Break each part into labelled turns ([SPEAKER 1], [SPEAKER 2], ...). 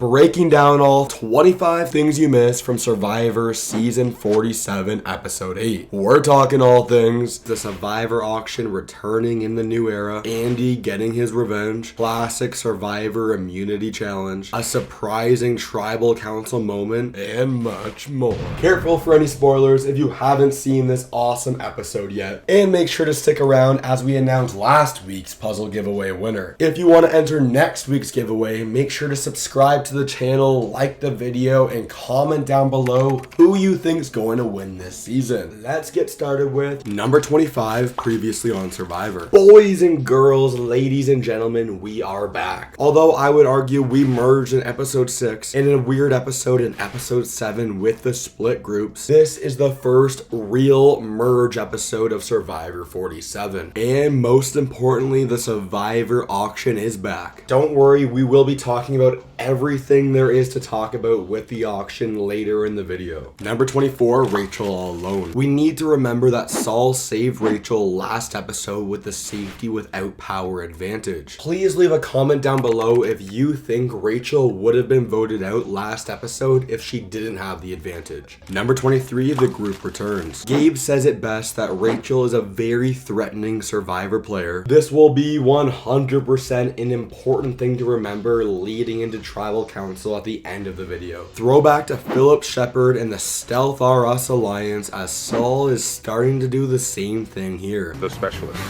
[SPEAKER 1] breaking down all 25 things you missed from Survivor Season 47, Episode 8. We're talking all things: the Survivor auction returning in the new era, Andy getting his revenge, classic Survivor immunity challenge, a surprising tribal council moment, and much more. Careful for any spoilers if you haven't seen this awesome episode yet, and make sure to stick around as we announce last week's puzzle giveaway winner. If you want to enter next week's giveaway, make sure to subscribe to the channel, like the video, and comment down below who you think's going to win this season. Let's get started with number 25, previously on Survivor. Boys and girls, ladies and gentlemen, we are back. Although I would argue we merged in episode 6 and in a weird episode in episode 7 with the split groups, this is the first real merge episode of Survivor 47. And most importantly, the Survivor auction is back. Don't worry, we will be talking about everything there is to talk about with the auction later in the video. Number 24, Rachel all alone. We need to remember that Saul saved Rachel last episode with the safety without power advantage. Please leave a comment down below if you think Rachel would have been voted out last episode if she didn't have the advantage. Number 23, the group returns. Gabe says it best that Rachel is a very threatening Survivor player. This will be 100% an important thing to remember leading into Tribal Council at the end of the video. Throwback to Philip Shepard and the Stealth R Us alliance, as Saul is starting to do the same thing here.
[SPEAKER 2] The specialist,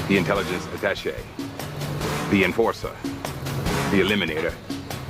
[SPEAKER 2] the intelligence attaché, the enforcer, the eliminator.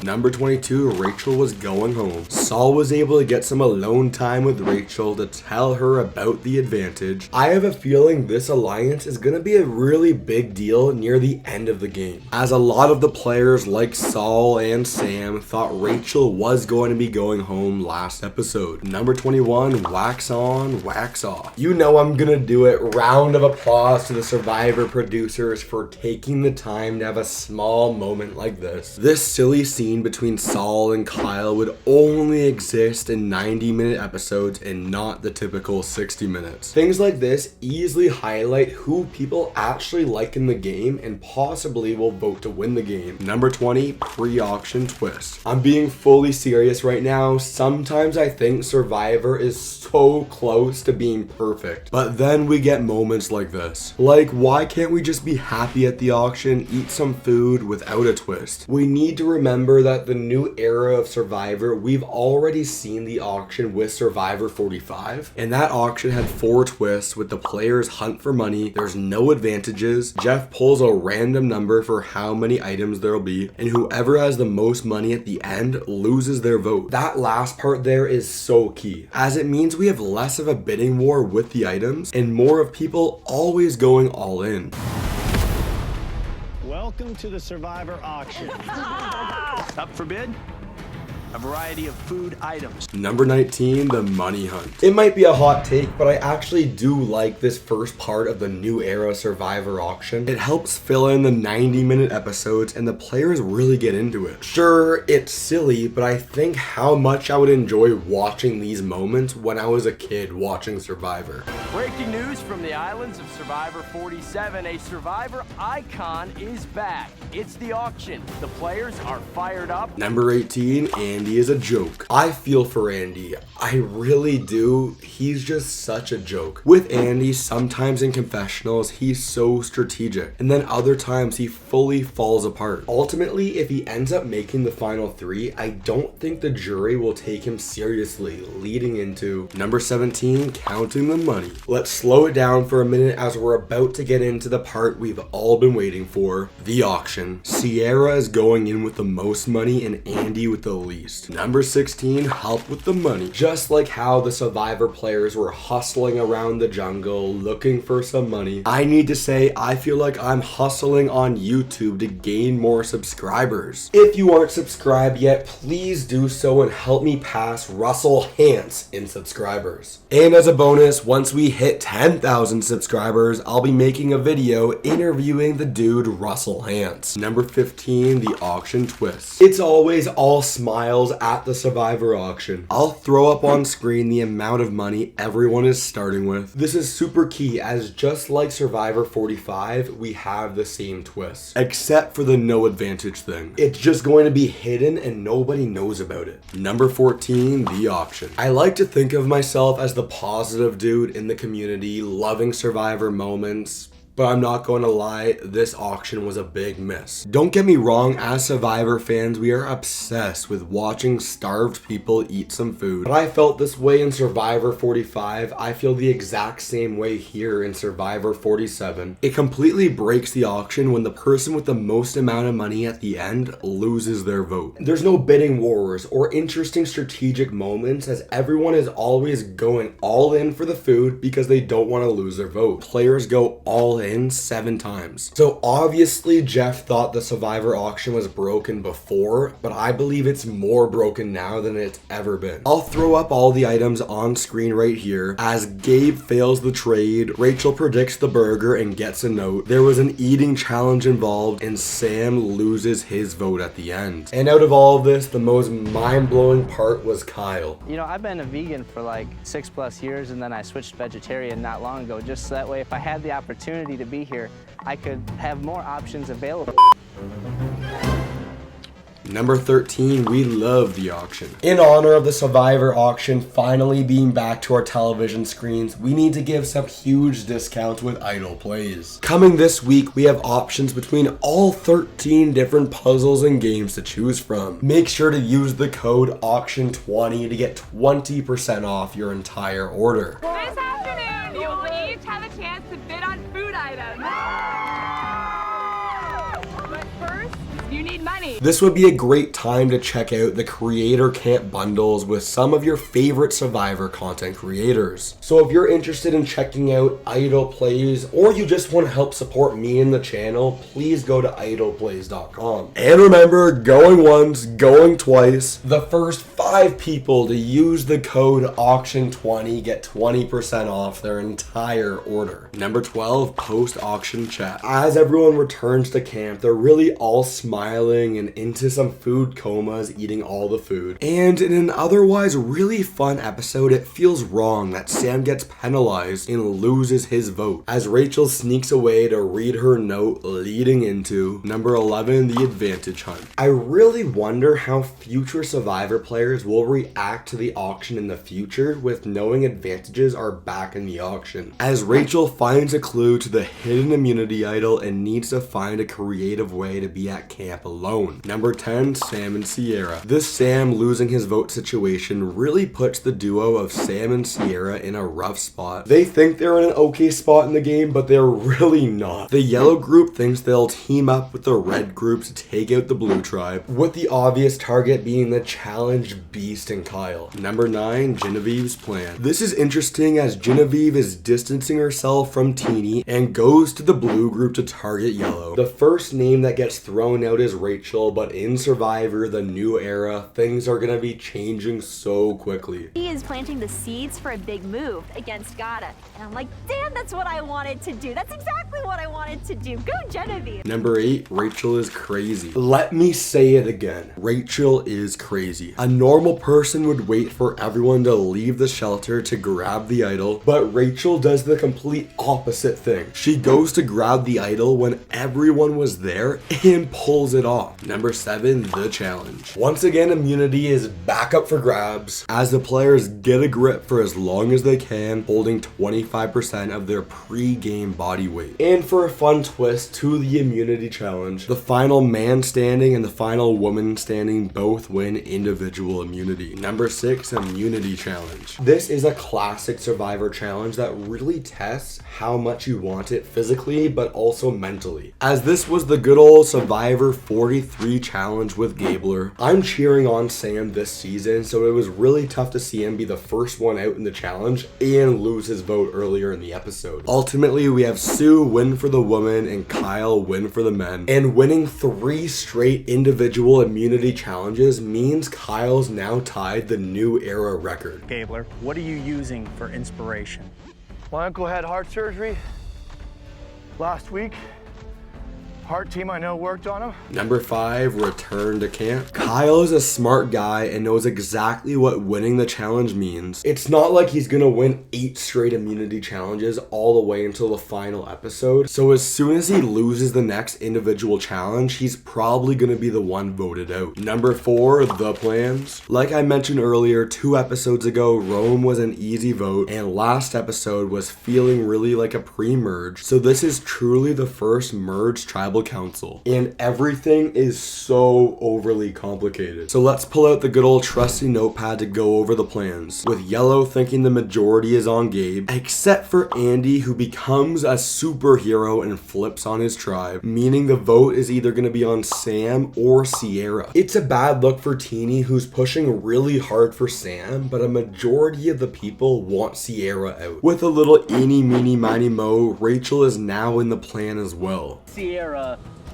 [SPEAKER 1] Number 22, Rachel was going home. Saul was able to get some alone time with Rachel to tell her about the advantage. I have a feeling this alliance is going to be a really big deal near the end of the game, as a lot of the players like Saul and Sam thought Rachel was going to be going home last episode. Number 21, wax on, wax off. You know I'm going to do it. Round of applause to the Survivor producers for taking the time to have a small moment like this. This silly scene between Saul and Kyle would only exist in 90-minute episodes and not the typical 60 minutes. Things like this easily highlight who people actually like in the game and possibly will vote to win the game. Number 20, pre-auction twist. I'm being fully serious right now. Sometimes I think Survivor is so close to being perfect, but then we get moments like this. Like, why can't we just be happy at the auction, eat some food without a twist? We need to remember that the new era of Survivor, we've already seen the auction with Survivor 45, and that auction had 4 twists with the players hunt for money, there's no advantages, Jeff pulls a random number for how many items there'll be, and whoever has the most money at the end loses their vote. That last part there is so key, as it means we have less of a bidding war with the items and more of people always going all in.
[SPEAKER 3] Welcome to the Survivor auction. Up for bid? A variety of food items.
[SPEAKER 1] Number 19, the money hunt. It might be a hot take, but I actually do like this first part of the new era Survivor auction. It helps fill in the 90-minute episodes and the players really get into it. Sure, it's silly, but I think how much I would enjoy watching these moments when I was a kid watching Survivor.
[SPEAKER 4] Breaking news from the islands of Survivor 47, a Survivor icon is back. It's the auction. The players are fired up.
[SPEAKER 1] Number 18, Andy is a joke. I feel for Andy. I really do. He's just such a joke. With Andy, sometimes in confessionals, he's so strategic, and then other times he fully falls apart. Ultimately, if he ends up making the final 3, I don't think the jury will take him seriously, leading into number 17, counting the money. Let's slow it down for a minute as we're about to get into the part we've all been waiting for, the auction. Sierra is going in with the most money and Andy with the least. Number 16, help with the money. Just like how the Survivor players were hustling around the jungle looking for some money, I need to say I feel like I'm hustling on YouTube to gain more subscribers. If you aren't subscribed yet, please do so and help me pass Russell Hantz in subscribers. And as a bonus, once we hit 10,000 subscribers, I'll be making a video interviewing the dude Russell Hantz. Number 15, the auction twist. It's always all smile piles at the Survivor auction. I'll throw up on screen the amount of money everyone is starting with. This is super key, as just like Survivor 45, we have the same twist, except for the no advantage thing. It's just going to be hidden and nobody knows about it. Number 14, the auction. I like to think of myself as the positive dude in the community, loving Survivor moments, but I'm not going to lie, this auction was a big miss. Don't get me wrong, as Survivor fans, we are obsessed with watching starved people eat some food. But I felt this way in Survivor 45, I feel the exact same way here in Survivor 47. It completely breaks the auction when the person with the most amount of money at the end loses their vote. There's no bidding wars or interesting strategic moments, as everyone is always going all in for the food because they don't want to lose their vote. Players go all in 7 times. So obviously Jeff thought the Survivor auction was broken before, but I believe it's more broken now than it's ever been. I'll throw up all the items on screen right here. As Gabe fails the trade, Rachel predicts the burger and gets a note. There was an eating challenge involved and Sam loses his vote at the end. And out of all of this, the most mind-blowing part was Kyle.
[SPEAKER 5] You know, I've been a vegan for like 6+ years, and then I switched vegetarian not long ago, just so that way if I had the opportunity to be here, I could have more options available.
[SPEAKER 1] Number 13, we love the auction. In honor of the Survivor auction finally being back to our television screens, we need to give some huge discounts with idle plays. Coming this week, we have options between all 13 different puzzles and games to choose from. Make sure to use the code AUCTION20 to get 20% off your entire order.
[SPEAKER 6] This afternoon, you will each have a chance to bid on food items. But first, you need money.
[SPEAKER 1] This would be a great time to check out the Creator Camp bundles with some of your favorite Survivor content creators. So if you're interested in checking out idle plays, or you just want to help support me and the channel, please go to idleplays.com. And remember, going once, going twice. The first 5 people to use the code AUCTION20 get 20% off their entire order. Number 12, post-auction chat. As everyone returns to camp, they're really all smiling and into some food comas, eating all the food. And in an otherwise really fun episode, it feels wrong that Sam gets penalized and loses his vote, as Rachel sneaks away to read her note, leading into number 11, the advantage hunt. I really wonder how future Survivor players will react to the auction in the future with knowing advantages are back in the auction, as Rachel finds a clue to the hidden immunity idol and needs to find a creative way to be at camp alone. Number 10, Sam and Sierra. This Sam losing his vote situation really puts the duo of Sam and Sierra in a rough spot. They think they're in an okay spot in the game, but they're really not. The yellow group thinks they'll team up with the red group to take out the blue tribe, with the obvious target being the challenged Beast and Kyle. Number 9, Genevieve's plan. This is interesting, as Genevieve is distancing herself from Teeny and goes to the blue group to target yellow. The first name that gets thrown out is Rachel, but in Survivor, the new era, things are gonna be changing so quickly.
[SPEAKER 7] He is planting the seeds for a big move against Gata. And I'm like, damn, that's what I wanted to do. That's exactly what I wanted to do. Go Genevieve.
[SPEAKER 1] Number 8, Rachel is crazy. Let me say it again. Rachel is crazy. A normal person would wait for everyone to leave the shelter to grab the idol, but Rachel does the complete opposite thing. She goes to grab the idol when everyone was there and pulls it off. Number 7, the challenge. Once again, immunity is back up for grabs as the players get a grip for as long as they can, holding 25% of their pre-game body weight. And for a fun twist to the immunity challenge, the final man standing and the final woman standing both win individual immunity. Number 6, immunity challenge. This is a classic Survivor challenge that really tests how much you want it physically but also mentally, as this was the good old Survivor 43 challenge with Gabler. I'm cheering on Sam this season, so it was really tough to see him be the first one out in the challenge and lose his vote earlier in the episode. Ultimately, we have Sue win for the woman and Kyle win for the men, and winning 3 straight individual immunity challenges means Kyle's now tied the new era record.
[SPEAKER 8] Gabler, what are you using for inspiration?
[SPEAKER 3] My uncle had heart surgery last week. Heart team I know worked on him.
[SPEAKER 1] Number 5, return to camp. Kyle is a smart guy and knows exactly what winning the challenge means. It's not like he's gonna win 8 straight immunity challenges all the way until the final episode. So as soon as he loses the next individual challenge, he's probably gonna be the one voted out. Number 4, the plans. Like I mentioned earlier, 2 episodes ago, Rome was an easy vote, and last episode was feeling really like a pre-merge. So this is truly the first merged tribal council, and everything is so overly complicated. So let's pull out the good old trusty notepad to go over the plans, with Yellow thinking the majority is on Gabe, except for Andy, who becomes a superhero and flips on his tribe, meaning the vote is either going to be on Sam or Sierra. It's a bad look for Teeny, who's pushing really hard for Sam, but a majority of the people want Sierra out. With a little eeny meeny miny mo, Rachel is now in the plan as well.
[SPEAKER 9] Sierra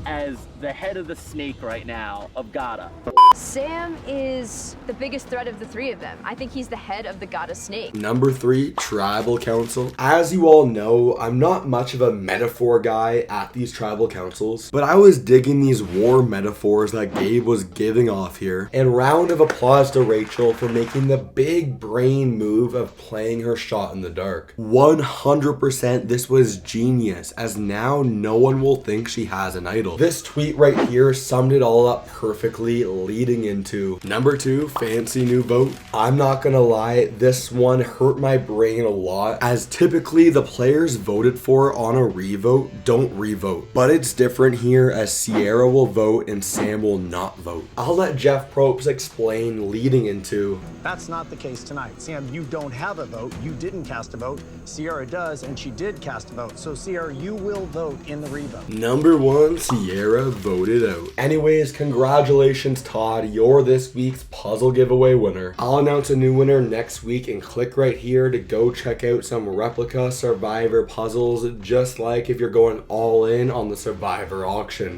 [SPEAKER 9] as the head of the snake right now of Gata.
[SPEAKER 6] Sam is the biggest threat of the 3 of them. I think he's the head of the Gata snake.
[SPEAKER 1] Number 3, tribal council. As you all know, I'm not much of a metaphor guy at these tribal councils, but I was digging these war metaphors that Gabe was giving off here. And round of applause to Rachel for making the big brain move of playing her shot in the dark. 100% this was genius, as now no one will think she has an idol. This tweet right here summed it all up perfectly, leading into number 2, fancy new vote. I'm not gonna lie, this one hurt my brain a lot, as typically the players voted for on a revote don't revote. But it's different here, as Sierra will vote and Sam will not vote. I'll let Jeff Probst explain, leading into
[SPEAKER 8] That's not the case tonight. Sam, you don't have a vote. You didn't cast a vote. Sierra does, and she did cast a vote. So Sierra, you will vote in the revote.
[SPEAKER 1] number 1, Sierra voted out. Anyways, congratulations Todd, you're this week's puzzle giveaway winner. I'll announce a new winner next week, and click right here to go check out some replica Survivor puzzles, just like if you're going all in on the Survivor auction.